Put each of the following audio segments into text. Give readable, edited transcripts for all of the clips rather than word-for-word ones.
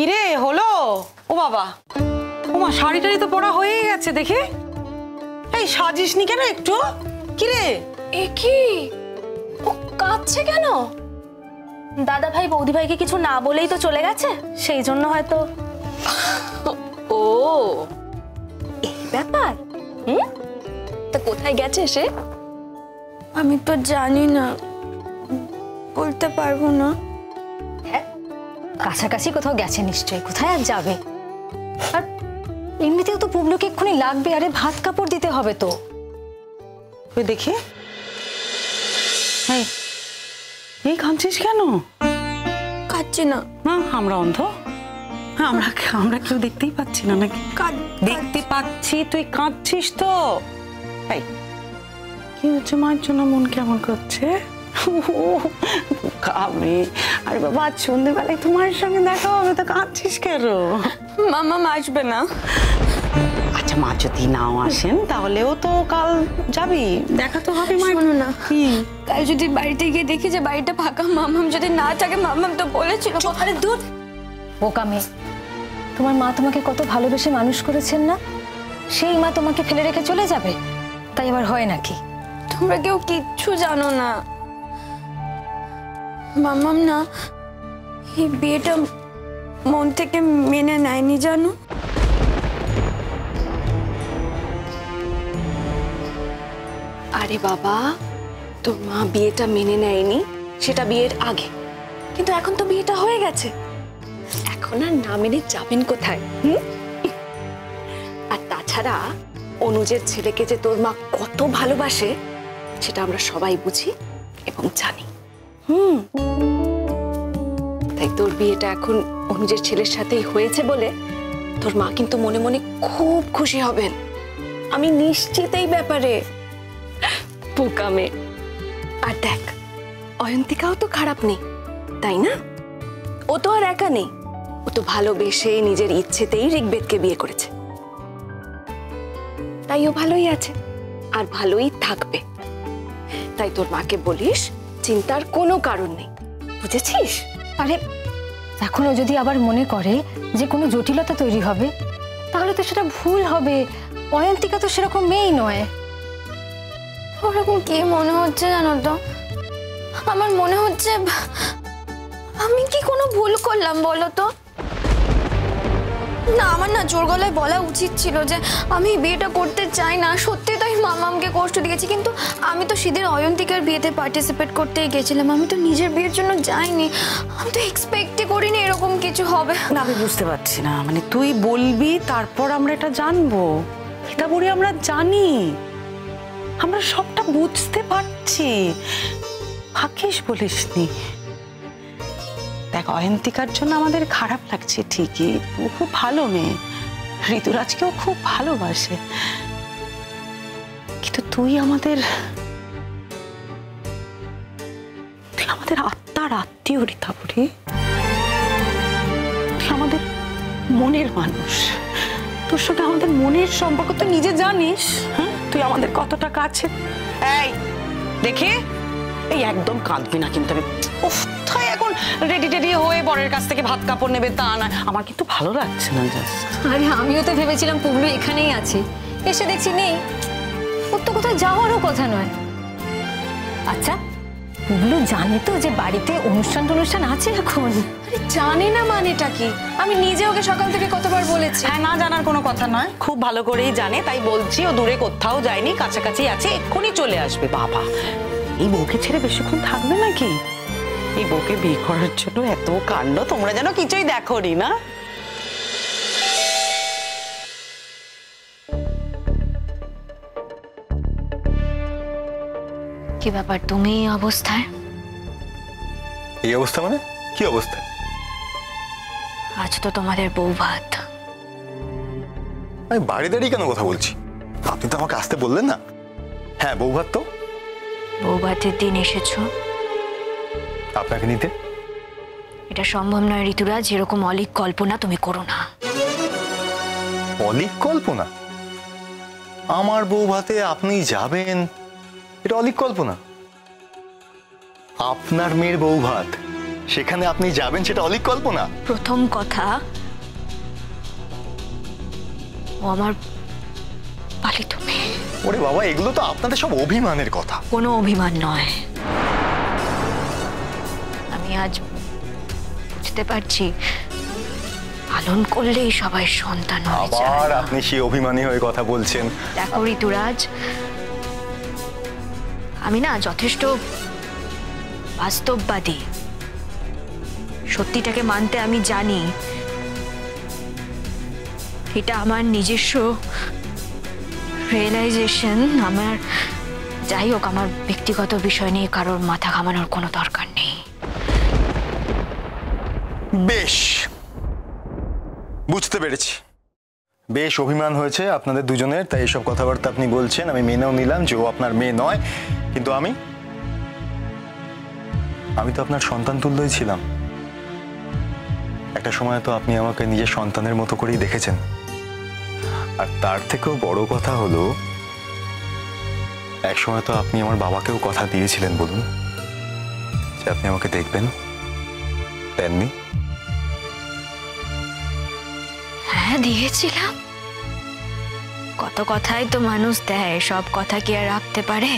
কিরে হলো? ও বাবা, ওমা শাড়িটারি তো পরা হয়েই গেছে দেখি। এই সাজিসনি কেন একটু? কিরে এ কি, ও কাঁদছে কেন? দাদা ভাই বৌদি ভাইকে কিছু না বলেই তো চলে গেছে, সেই জন্য হয়তো। ও এই ব্যাপার। তা কোথায় গেছে সে? আমি তো জানি না, বলতে পারবো না। হ্যাঁ, কাছাকাছি কোথাও গেছে নিশ্চয়ই, কোথায় আর যাবে। আর এমনিতেও তো পুবলুকে এক্ষুনি লাগবে, আরে ভাত কাপড় দিতে হবে তো। ওই দেখি, এই কাঁদছিস কেন? কাঁদছি না। না আমরা অন্ধ? আমরা কেউ দেখতেই পাচ্ছি না নাকি? দেখতে পাচ্ছি তুই কাঁদছিস তো। এই কি হচ্ছে, মায়ের জন্য মন কেমন করছে? আরে বাবা, আজ সন্ধ্যেবেলায় তোমার সঙ্গে দেখা হবে, তো কাঁদছিস কেন? মামাম আসবে না। আচ্ছা, মা যদি নাও আসেন তাহলেও তো কাল যাবি, দেখা তো হবে। মা শোনো না, কি কাল যদি বাড়িতে গিয়ে দেখি যে বাড়িটা ফাঁকা, মামাম যদি না থাকে, মামাম তো বলেছিল। আরে দূর বোকা মেয়ে, তোমার মা তোমাকে কত ভালোবেসে মানুষ করেছেন না? সেই মা তোমাকে ফেলে রেখে চলে যাবে? তাই আবার হয় নাকি? তোমরা কেউ কিচ্ছু জানো না। মামাম না এই বিয়েটা মন থেকে মেনে নেয়নি, জানো? আরে বাবা, তোর মা বিয়েটা মেনে নেয়নি সেটা বিয়ের আগে, কিন্তু এখন তো বিয়েটা হয়ে গেছে, এখন আর না মেনে যাবেন কোথায়? আর তাছাড়া অনুজের ছেলেকে যে তোর মা কত ভালোবাসে সেটা আমরা সবাই বুঝি এবং জানি। তাই তোর বিয়েটা এখন অনুজের ছেলের সাথেই হয়েছে বলে তোর মা কিন্তু মনে মনে খুব খুশি হবেন, আমি নিশ্চিত এই ব্যাপারে। বোকা মেয়ে। আর দেখ, অয়ন্তিকাও তো খারাপ নেই, তাই না? ও তো আর একা নেই, ও তো ভালোবেসে নিজের ইচ্ছেতেই ঋগ্বেদকে বিয়ে করেছে, তাই ও ভালোই আছে আর ভালোই থাকবে। তাই তোর মাকে বলিস চিন্তার কোনো কারণ নেই, বুঝেছিস? আরে এখনো যদি আবার মনে করে যে কোনো জটিলতা তৈরি হবে, তাহলে তো সেটা ভুল হবে। অয়ন্তিকা তো সেরকম মেয়েই নয়। ওরকম কি মনে হচ্ছে জানো তো? আমার মনে হচ্ছে আমি কি কোনো ভুল করলাম বলো তো? না, আমার না জোর গলায় বলা উচিত ছিল যে আমি বিয়েটা করতে চাই না। সত্যি তাই মামামকে কষ্ট দিয়েছি, কিন্তু আমি তো সেদিন অয়ন্তিকার বিয়েতে পার্টিসিপেট করতেই গেছিলাম, আমি তো নিজের বিয়ের জন্য যাইনি। আমি তো এক্সপেক্টই করিনি এরকম কিছু হবে। না, আমি বুঝতে পারছি না, মানে তুই বলবি তারপর আমরা এটা জানবো, এটা বলি আমরা জানি, আমরা সবটা বুঝতে পারছি, ভাগ্যিস বলিসনি। দেখ, অয়ন্তিকার জন্য আমাদের খারাপ লাগছে ঠিকই, ও খুব ভালো মেয়ে, ঋতুরাজকেও খুব ভালোবাসে, কিন্তু তুই আমাদের আত্মার আত্মীয় ঋতাবরী, তুই আমাদের মনের মানুষ, তোর সঙ্গে আমাদের মনের সম্পর্ক তো নিজে জানিস। হ্যাঁ, তুই আমাদের কতটা কাছে। এই দেখি, এই একদম কাঁদবি না কিন্তু। আমি তুই এখন রেডি টেডি হয়ে বরের কাছ থেকে ভাত কাপড় নেবে তা না, আমার কিন্তু ভালো লাগছে না জাস্ট। আরে আমিও তো ভেবেছিলাম পুবলু এখানেই আছে, এসে দেখছি নেই। ওর তো কোথাও যাওয়ারও কথা নয়। আচ্ছা, পুবলু জানে তো যে বাড়িতে অনুষ্ঠান আছে এখন? আরে জানে না মানেটা কি? আমি নিজে ওকে সকাল থেকে কতবার বলেছি। হ্যাঁ, না জানার কোনো কথা নয়, খুব ভালো করেই জানে, তাই বলছি ও দূরে কোথাও যায়নি, কাছাকাছি আছে, এক্ষুনি চলে আসবে। বাবা, এই বউকে ছেড়ে বেশিক্ষণ থাকবে নাকি? এই বউকে বিয়ে করার জন্য এত কাণ্ড, তোমরা যেন কিছুই দেখোনি না। কি ব্যাপার তুমি এই অবস্থায়? এই অবস্থা মানে কি অবস্থা? আজ তো তোমাদের বউ ভাত। আমি বাড়ি দাঁড়িয়ে কেন কথা বলছি? আপনি তো আমাকে আসতে বললেন না। হ্যাঁ, বউ ভাত তো। বউ ভাতের দিন এসেছো, আপনাকে নিতে। এটা সম্ভব নয় ঋতুরাজ, এরকম অলিক কল্পনা তুমি করো না। অলিক কল্পনা? আমার বউ ভাতে আপনি যাবেন, এটা অলিক কল্পনা? আপনার মেয়ের বউ ভাত, সেখানে আপনি যাবেন সেটা অলিক কল্পনা। প্রথম কথা, ও আমার পালিত মেয়ে। ওরে বাবা, এগুলো তো আপনাদের সব অভিমানের কথা। কোনো অভিমান নয়। আমি আজ বুঝতে পারছি পালন করলেই সবাই সন্তান হয়ে যায়। আবার আপনি সেই অভিমানী হয়ে কথা বলছেন। দেখো ঋতুরাজ, আমি না যথেষ্ট বাস্তববাদী। সত্যিটাকে মানতে আমি জানি এটা আমার নিজস্ব রিয়েলাইজেশন। আমার যাই হোক, আমার ব্যক্তিগত বিষয় নিয়ে কারোর মাথা ঘামানোর কোনো দরকার নেই। বেশ, বুঝতে পেরেছি। বেশ অভিমান হয়েছে আপনাদের দুজনের, তাই এসব কথাবার্তা আপনি বলছেন। আমি মেনেও নিলাম যে ও আপনার মেয়ে নয়, কিন্তু আমি তো আপনার সন্তান তুল্যই ছিলাম। একটা সময় তো আপনি আমাকে নিজের সন্তানের মতো করেই দেখেছেন। আর তার থেকেও বড় কথা হলো, এক সময় তো আপনি আমার বাবাকেও কথা দিয়েছিলেন, বলুন, যে আপনি আমাকে দেখবেন, দেননি? হ্যাঁ, দিয়েছিলাম। কত কথাই তো মানুষ দেয়, সব কথা কি আর রাখতে পারে?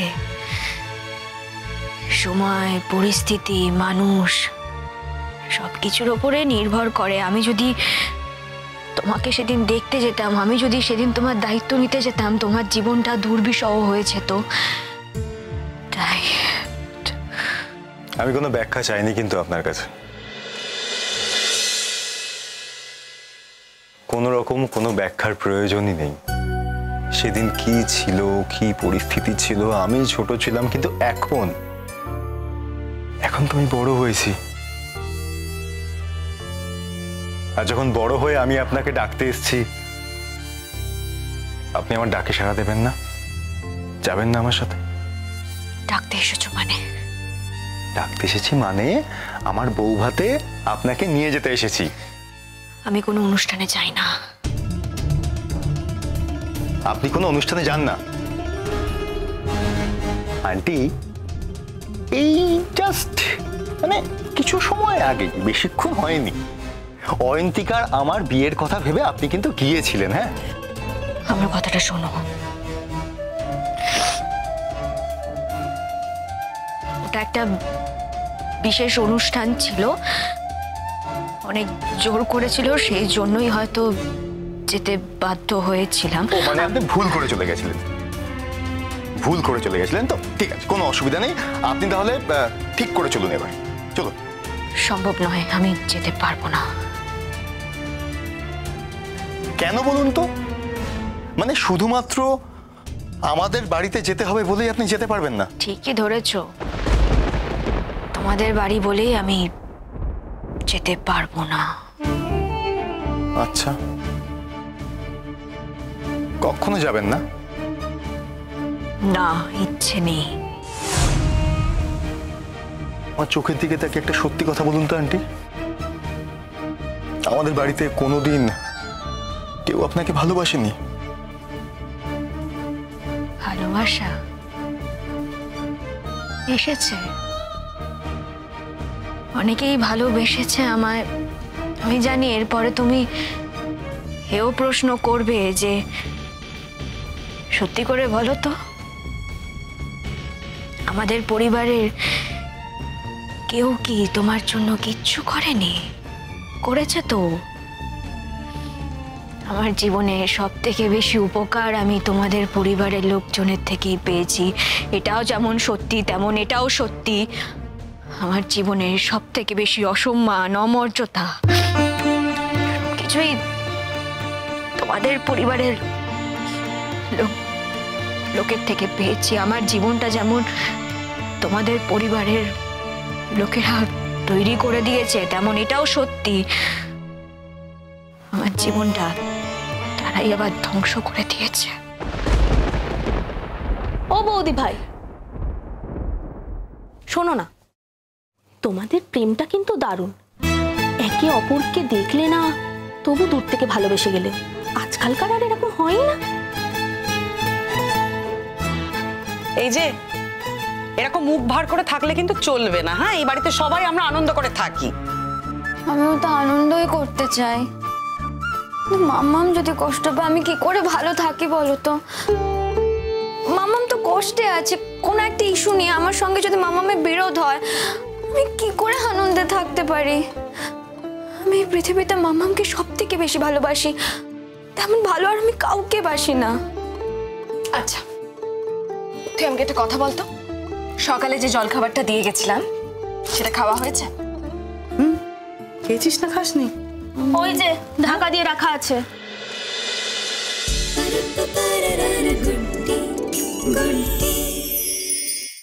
সময়, পরিস্থিতি, মানুষ সবকিছুর ওপরে নির্ভর করে। আমি যদি তোমাকে সেদিন দেখতে যেতাম, আমি যদি সেদিন তোমার দায়িত্ব নিতে যেতাম, তোমার জীবনটা দুর্বিষহ হয়েছে। তো তাই আমি কোনো ব্যাখ্যা চাইনি কিন্তু আপনার কাছে। কোনো রকম কোনো ব্যাখ্যার প্রয়োজনই নেই। সেদিন কি ছিল, কি পরিস্থিতি ছিল, আমি ছোট ছিলাম, কিন্তু এখন তো আমি বড় হয়েছি। আর যখন বড় হয়ে আমি আপনাকে ডাকতে এসেছি, আপনি আমার ডাকে সাড়া দেবেন না? যাবেন না আমার সাথে? ডাকতে এসেছো মানে? ডাকতে এসেছি মানে আমার বউ ভাতে আপনাকে নিয়ে যেতে এসেছি। আমি কোনো অনুষ্ঠানে যাই না। আপনি কোনো অনুষ্ঠানে যান না? আন্টি, এই জাস্ট মানে কিছু সময় আগে, বেশিক্ষণ হয়নি, অয়ন্তিকার আমার বিয়ের কথা ভেবে আপনি কিন্তু গিয়েছিলেন। হ্যাঁ, আমার কথাটা শোনো। ওটা একটা বিশেষ অনুষ্ঠান ছিল, অনেক জোর করেছিল, সেই জন্যই হয়তো যেতে বাধ্য হয়েছিলাম। ও মানে আপনি ভুল করে চলে গেছিলেন? ভুল করে চলে গেছিলেন তো ঠিক আছে, কোনো অসুবিধা নেই। আপনি তাহলে ঠিক করে চলুন, এবার চলুন। সম্ভব নয়, আমি যেতে পারবো না। কেন বলুন তো? মানে শুধুমাত্র আমাদের বাড়িতে যেতে হবে বলেই আপনি যেতে পারবেন না? ঠিকই ধরেছো, তোমাদের বাড়ি বলেই আমি যেতে পারবো না। আচ্ছা, কখনো যাবেন না? না, ইচ্ছে নেই। আমার চোখের দিকে তাকে একটা সত্যি কথা বলুন তো আন্টি, আমাদের বাড়িতে কোনোদিন কেউ আপনাকে ভালোবাসেনি? ভালোবাসা এসেছে, অনেকেই ভালোবেসেছে আমায়। আমি জানি এরপরে তুমি এও প্রশ্ন করবে যে সত্যি করে বলো তো, আমাদের পরিবারের কেউ কি তোমার জন্য কিচ্ছু করেনি? করেছে তো। আমার জীবনে সব থেকে বেশি উপকার আমি তোমাদের পরিবারের লোকজনের থেকেই পেয়েছি। এটাও যেমন সত্যি, তেমন এটাও সত্যি, আমার জীবনে সব থেকে বেশি অসম্মান, অমর্যাদা কিছুই তোমাদের পরিবারের লোকের থেকে পেয়েছি। আমার জীবনটা যেমন তোমাদের পরিবারের লোকেরা তৈরি করে দিয়েছে, তেমন এটাও সত্যি আমার জীবনটা তারাই আবার ধ্বংস করে দিয়েছে। ও বৌদি ভাই, শোনো না, তোমাদের প্রেমটা কিন্তু দারুণ। একে অপরকে দেখলে না তবু দূর থেকে ভালোবেসে গেলে। আজকালকার আর এরকম হয় না। এই যে এরকম মুখ ভার করে থাকলে কিন্তু চলবে না। হ্যাঁ, এই বাড়িতে সবাই আমরা আনন্দ করে থাকি। আমিও তো আনন্দই করতে চাই, মাম্মাম যদি কষ্ট পায় আমি কি করে ভালো থাকি বলো তো? মাম্মাম তো কষ্টে আছে, কোনো একটা ইস্যু নিয়ে আমার সঙ্গে যদি মাম্মামের বিরোধ হয় আমি কি করে আনন্দে থাকতে পারি? আমি এই পৃথিবীতে মাম্মামকে সব থেকে বেশি ভালোবাসি, তেমন ভালো আর আমি কাউকে বাসি না। আচ্ছা, তুই আমাকে একটা কথা বলতো, সকালে যে জলখাবারটা দিয়ে গেছিলাম সেটা খাওয়া হয়েছে? খেয়েছিস না খাসনি? ওই যে ঢাকা দিয়ে রাখা আছে।